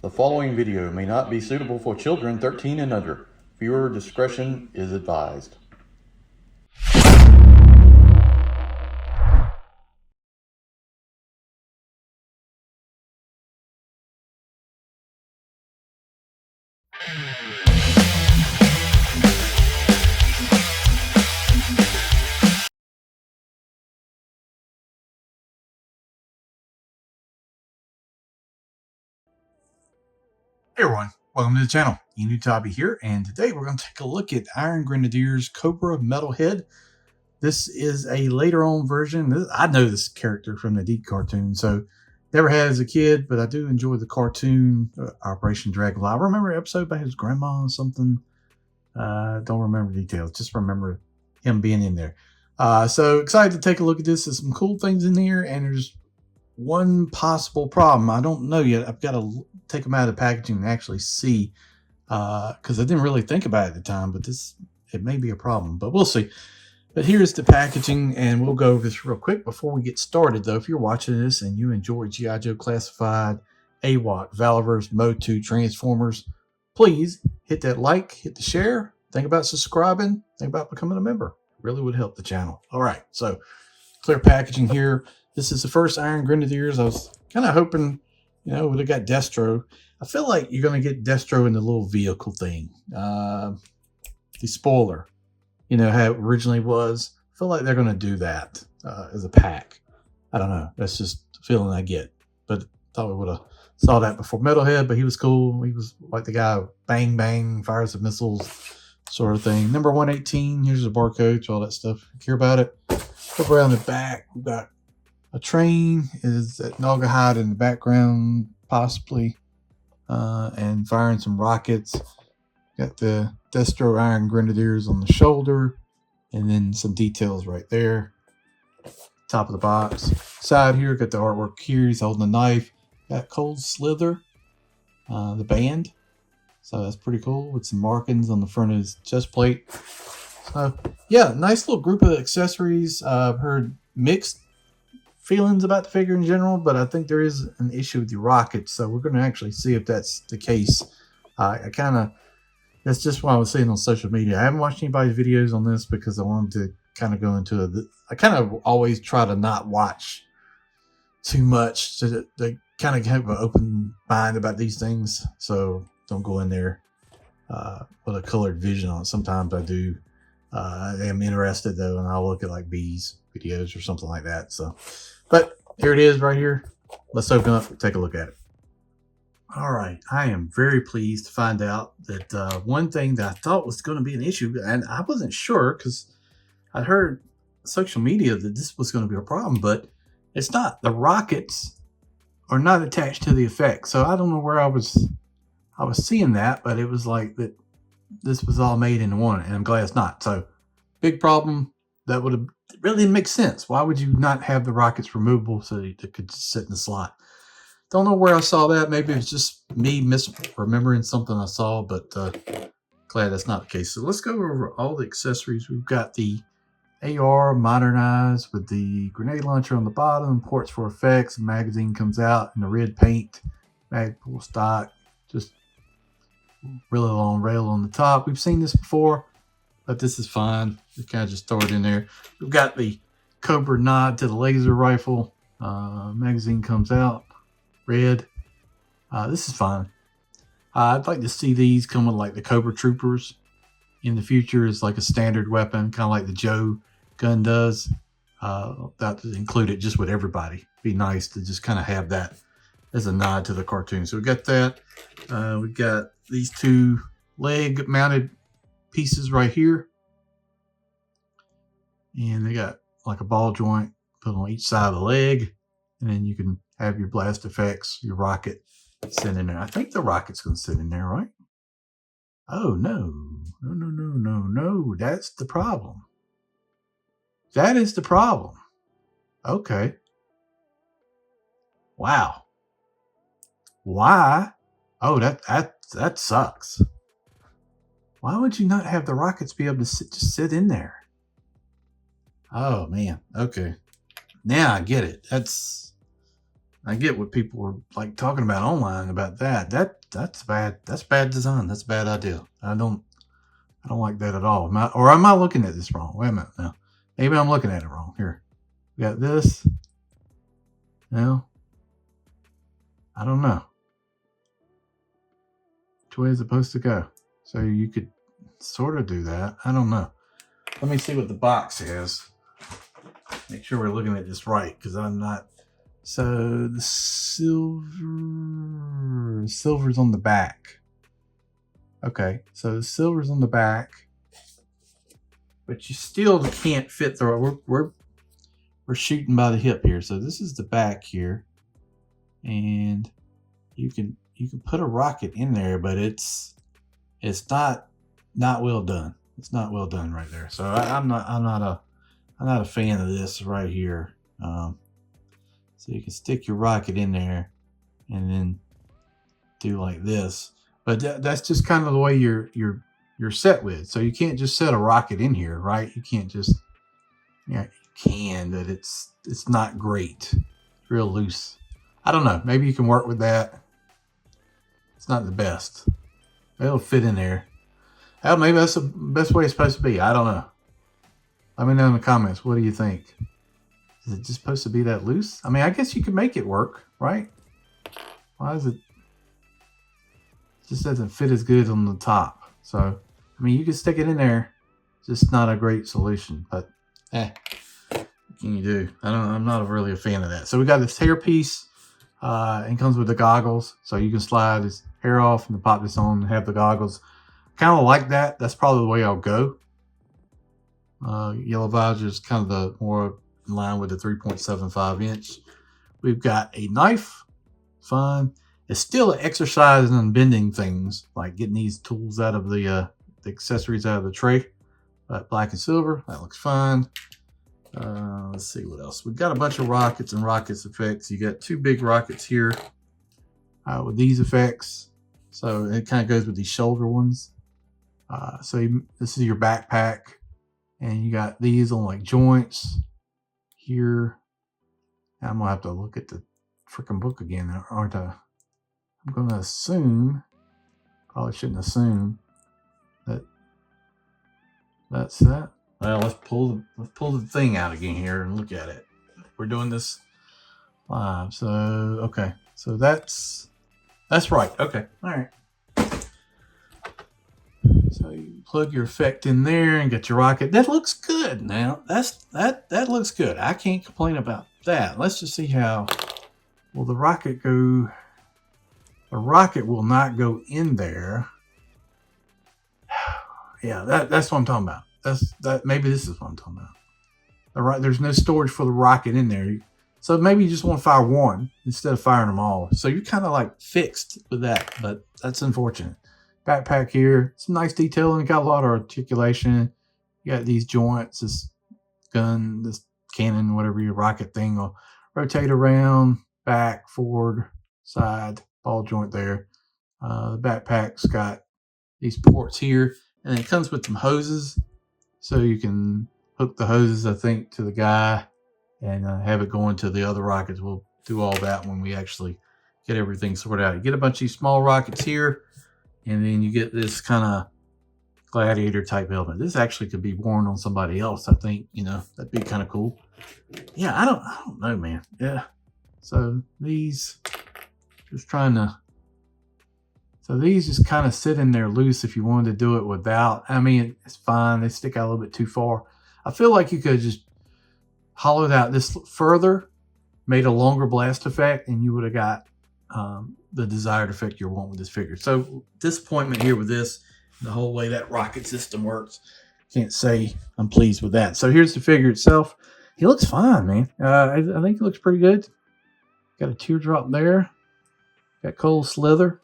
The following video may not be suitable for children 13 and under. Viewer discretion is advised. Hey everyone, welcome to the channel. Enewtabie here, and today we're going to take a look at Iron Grenadiers Cobra Metalhead. This is a later on version. I know this character from the Deep cartoon, so never had as a kid, but I do enjoy the cartoon, Operation Dragonfly. I remember an episode by his grandma or something. Don't remember details, just remember him being in there. So excited to take a look at this. There's some cool things in here, and there's one possible problem. I don't know yet. I've got to take them out of the packaging and actually see, because I didn't really think about it at the time, but it may be a problem, but we'll see. But here's the packaging, and we'll go over this real quick before we get started. Though, if you're watching this and you enjoy G.I. Joe Classified, AWOT, Valorverse, Mode 2, Transformers, please hit that like, hit the share, think about subscribing, think about becoming a member. It really would help the channel. All right, so clear packaging here. This is the first Iron Grenadiers. I was kind of hoping, you know, would have got Destro. I feel like you're going to get Destro in the little vehicle thing. The spoiler, you know, how it originally was. I feel like they're going to do that as a pack. I don't know. That's just the feeling I get. But thought we would have saw that before Metalhead, but he was cool. He was like the guy, bang, bang, fires the missiles sort of thing. Number 118, here's the barcode, all that stuff. Care about it. Look around the back. We've got a train, is at Naugahyde in the background, possibly, and firing some rockets. Got the Destro Iron Grenadiers on the shoulder, and then some details right there. Top of the box. Side here, got the artwork here. He's holding a knife. Got Cold Slither, the band. So that's pretty cool, with some markings on the front of his chest plate. So, yeah, nice little group of accessories. I've heard mixed feelings about the figure in general, but I think there is an issue with the rockets, so we're going to actually see if that's the case. That's just what I was seeing on social media. I haven't watched anybody's videos on this because I wanted to kind of go into it. I kind of always try to not watch too much to kind of have an open mind about these things, so don't go in there with a colored vision on it. Sometimes I do. I am interested though, and I'll look at like B's videos or something like that. So, but here it is right here. Let's open up and take a look at it. All right, I am very pleased to find out that one thing that I thought was going to be an issue, and I wasn't sure because I heard social media that this was going to be a problem, but it's not. The rockets are not attached to the effect, so I don't know where I was seeing that, but it was like that this was all made into one, and I'm glad it's not. So, big problem. That would have really didn't make sense. Why would you not have the rockets removable so they could just sit in the slot? Don't know where I saw that. Maybe it's just me misremembering something I saw, but glad that's not the case. So let's go over all the accessories. We've got the AR modernized with the grenade launcher on the bottom, ports for effects, the magazine comes out in the red paint, Magpul stock, just really long rail on the top. We've seen this before, but this is fine. We kind of just throw it in there. We've got the Cobra nod to the laser rifle. Magazine comes out, red. This is fine. I'd like to see these come with like the Cobra Troopers in the future as like a standard weapon, kind of like the Joe gun does. That include it just with everybody. Be nice to just kind of have that as a nod to the cartoon. So we got that. We got these two leg mounted pieces right here, and they got like a ball joint put on each side of the leg, and then you can have your blast effects, your rocket sit in there. I think the rocket's going to sit in there, right? Oh no, that's the problem. That is the problem. Okay, wow. Why? Oh, that sucks. Why would you not have the rockets be able to just sit in there? Oh man. Okay. Now I get it. I get what people were like talking about online about that. That's bad. That's bad design. That's a bad idea. I don't like that at all. Am I looking at this wrong? Wait a minute now. Maybe I'm looking at it wrong. Here. We got this. No. I don't know. Which way is it supposed to go? So you could sort of do that. I don't know. Let me see what the box says. Make sure we're looking at this right, because I'm not. So the silver's on the back. Okay, so the silver's on the back, but you still can't fit the. We're shooting by the hip here. So this is the back here, and you can put a rocket in there, but it's not well done. It's not well done right there. So I'm not a fan of this right here. So you can stick your rocket in there and then do like this. But that's just kind of the way you're set with. So you can't just set a rocket in here, right? You can't just, yeah, you can, but it's not great. It's real loose. I don't know. Maybe you can work with that. It's not the best. It'll fit in there. Hell, maybe that's the best way it's supposed to be. I don't know. Let me know in the comments. What do you think? Is it just supposed to be that loose? I mean, I guess you can make it work, right? Why is it? It just doesn't fit as good on the top. So, I mean, you can stick it in there. Just not a great solution. But, what can you do? I'm not really a fan of that. So we got this hair piece. It comes with the goggles. So you can slide this hair off and pop this on and have the goggles. Kind of like that. That's probably the way I'll go. Yellow visor is kind of the more in line with the 3.75 inch. We've got a knife. Fine. It's still an exercise in bending things, like getting these tools out of the accessories out of the tray. Black and silver. That looks fine. Let's see what else. We've got a bunch of rockets and rockets effects. You got two big rockets here with these effects. So it kind of goes with these shoulder ones. This is your backpack. And you got these on like joints here. I'm going to have to look at the freaking book again, aren't I? I'm going to assume, probably shouldn't assume, that that's that. Well, let's pull the thing out again here and look at it. We're doing this live. So, okay. So that's right. Okay. All right. So you plug your effect in there and get your rocket. That looks good. Now that looks good. I can't complain about that. Let's just see how will the rocket go. The rocket will not go in there. Yeah, that's what I'm talking about. Maybe this is what I'm talking about. There's no storage for the rocket in there. So maybe you just want to fire one instead of firing them all. So you're kind of like fixed with that, but that's unfortunate. Backpack here, some nice detailing, got a lot of articulation. You got these joints, this gun, this cannon, whatever your rocket thing will rotate around, back, forward, side, ball joint there. The backpack's got these ports here, and it comes with some hoses, so you can hook the hoses, I think, to the guy and have it going to the other rockets. We'll do all that when we actually get everything sorted out. You get a bunch of these small rockets here. And then you get this kind of gladiator type helmet. This actually could be worn on somebody else. I think, that'd be kind of cool. Yeah, I don't know, man. Yeah. So these just kind of sit in there loose if you wanted to do it without. I mean, it's fine. They stick out a little bit too far. I feel like you could have just hollowed out this further, made a longer blast effect, and you would have got the desired effect you want with this figure. So disappointment here with this, the whole way that rocket system works. Can't say I'm pleased with that. So here's the figure itself. He looks fine, man. I think he looks pretty good. Got a teardrop there. Got cold slither.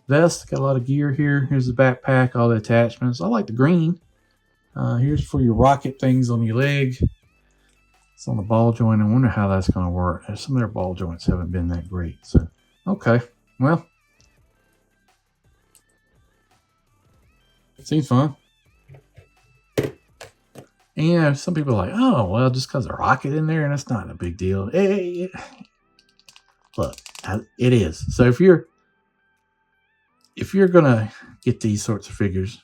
Vest, got a lot of gear here. Here's the backpack, all the attachments. I like the green. Here's for your rocket things on your leg. It's on the ball joint. I wonder how that's going to work. Some of their ball joints haven't been that great. So, okay. Well, seems fun. And some people are like, oh, well, just because a rocket in there, and that's not a big deal. Look, it is. So if you're gonna get these sorts of figures,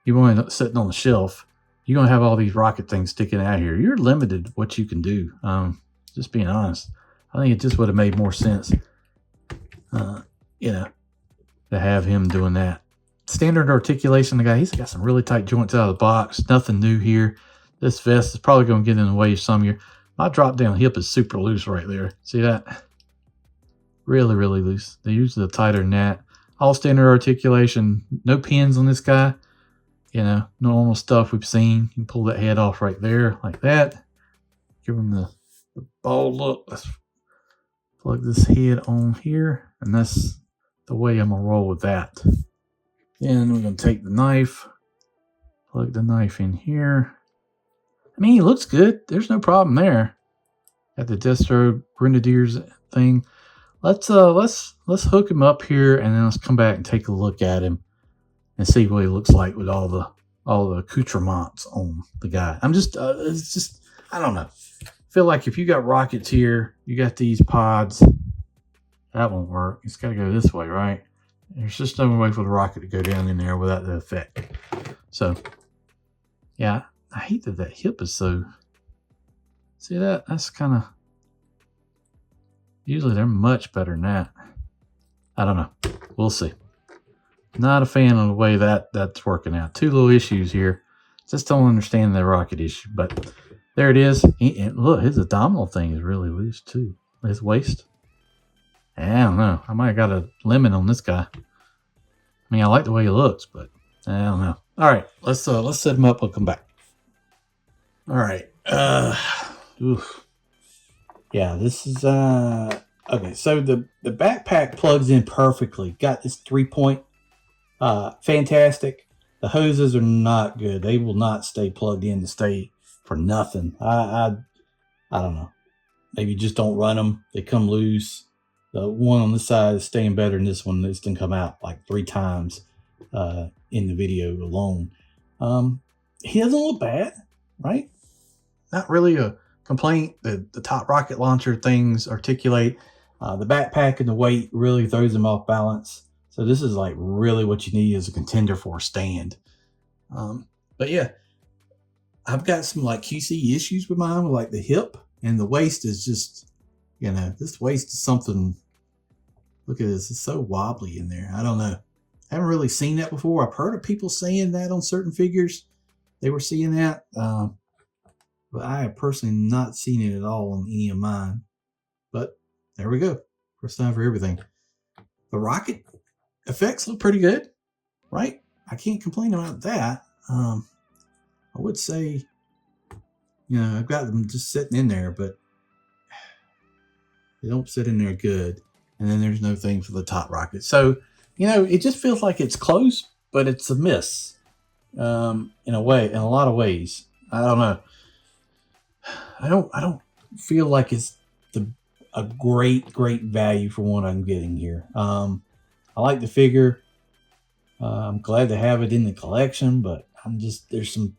you want to sitting on the shelf, you're gonna have all these rocket things sticking out here. You're limited what you can do. Just being honest, I think it just would have made more sense, you know, to have him doing that. Standard articulation, the guy, he's got some really tight joints out of the box. Nothing new here. This vest is probably going to get in the way of some of your. My drop down hip is super loose right there. See that? Really, really loose. They usually are tighter than that. All standard articulation. No pins on this guy. You know, normal stuff we've seen. You can pull that head off right there like that. Give him the ball look. Let's plug this head on here. And that's the way I'm going to roll with that. Then we're going to take the knife, plug the knife in here. I mean, he looks good. There's no problem there. Got the Destro Grenadiers thing. Let's hook him up here, and then let's come back and take a look at him and see what he looks like with all the accoutrements on the guy. It's just I don't know. I feel like if you got rockets here, you got these pods. That won't work. It's got to go this way, right? There's just no way for the rocket to go down in there without the effect. So, yeah, I hate that hip is so... See that? That's kind of... Usually they're much better than that. I don't know. We'll see. Not a fan of the way that's working out. Two little issues here. Just don't understand the rocket issue. But there it is. And look, his abdominal thing is really loose too. His waist. I don't know. I might have got a lemon on this guy. I mean, I like the way he looks, but I don't know. All right, let's set him up. We'll come back. All right. Yeah, this is okay. So the backpack plugs in perfectly. Got this 3-point. Fantastic. The hoses are not good. They will not stay plugged in to stay for nothing. I don't know. Maybe just don't run them. They come loose. The one on this side is staying better than this one. This didn't come out like 3 times in the video alone. He doesn't look bad, right? Not really a complaint. The top rocket launcher things articulate. The backpack and the weight really throws him off balance. So this is like really what you need as a contender for a stand. But yeah, I've got some like QC issues with mine, with like the hip, and the waist is just, you know, this waist is something. Look at this. It's so wobbly in there. I don't know. I haven't really seen that before. I've heard of people saying that on certain figures. They were seeing that. But I have personally not seen it at all on any of mine. But there we go. First time for everything. The rocket effects look pretty good, right? I can't complain about that. I would say, you know, I've got them just sitting in there, but they don't sit in there good. And then there's no thing for the top rocket. So, you know, it just feels like it's close, but it's a miss in a way, in a lot of ways. I don't know. I don't feel like it's a great value for what I'm getting here. I like the figure. I'm glad to have it in the collection, but there's some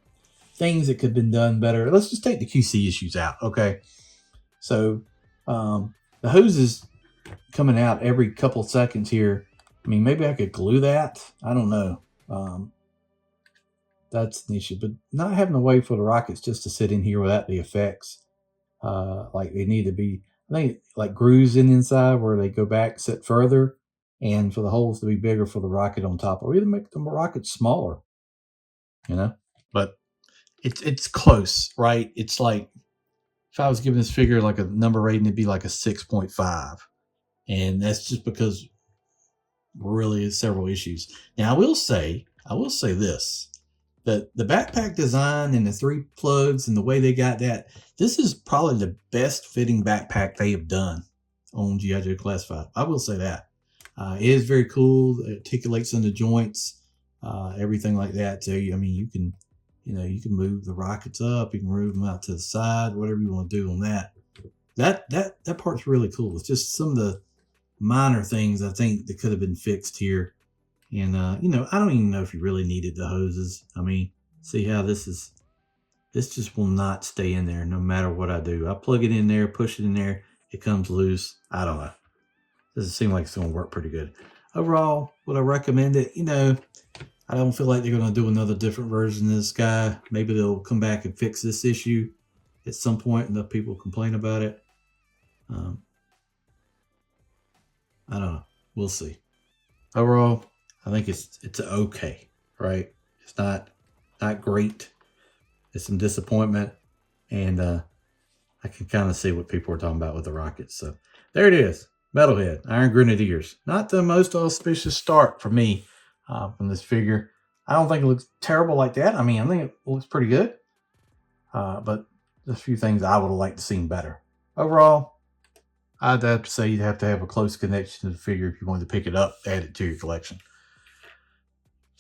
things that could have been done better. Let's just take the QC issues out, okay? So the hoses coming out every couple seconds here. I mean, maybe I could glue that. I don't know. That's an issue, but not having a way for the rockets just to sit in here without the effects, like they need to be. I think like grooves inside where they go back, sit further, and for the holes to be bigger for the rocket on top, or either make the rocket smaller. You know, but it's close, right? It's like if I was giving this figure like a number rating, it'd be like a 6.5, and that's just because really several issues. Now I will say this. The backpack design and the 3 plugs and the way they got that, this is probably the best fitting backpack they have done on G.I. Joe Classified. I will say that. It is very cool. It articulates in the joints, everything like that. So, I mean, you can move the rockets up, you can move them out to the side, whatever you want to do on that. That part's really cool. It's just some of the minor things I think that could have been fixed here. And, you know, I don't even know if you really needed the hoses. I mean, see how this just will not stay in there no matter what I do. I plug it in there, push it in there. it comes loose. I don't know. Doesn't seem like it's going to work pretty good. Overall, would I recommend it? You know, I don't feel like they're going to do another different version of this guy. Maybe they'll come back and fix this issue at some point, and the people complain about it. I don't know. We'll see. Overall, I think it's okay, right? It's not great. It's some disappointment, and I can kind of see what people are talking about with the Rockets. So there it is. Metalhead, Iron Grenadiers. Not the most auspicious start for me from this figure. I don't think it looks terrible like that. I mean, I think it looks pretty good. But there's a few things I would have liked to see better. Overall, I'd have to say you'd have to have a close connection to the figure if you wanted to pick it up, add it to your collection.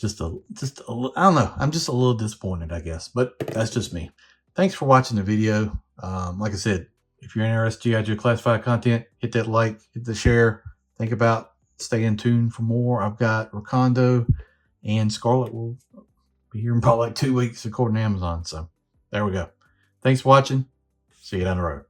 I don't know. I'm just a little disappointed, I guess. But that's just me. Thanks for watching the video. Like I said, if you're interested in G.I. Joe classified content, hit that like, hit the share. Think about staying tuned for more. I've got Rakondo and Scarlet will be here in probably like 2 weeks according to Amazon. So there we go. Thanks for watching. See you down the road.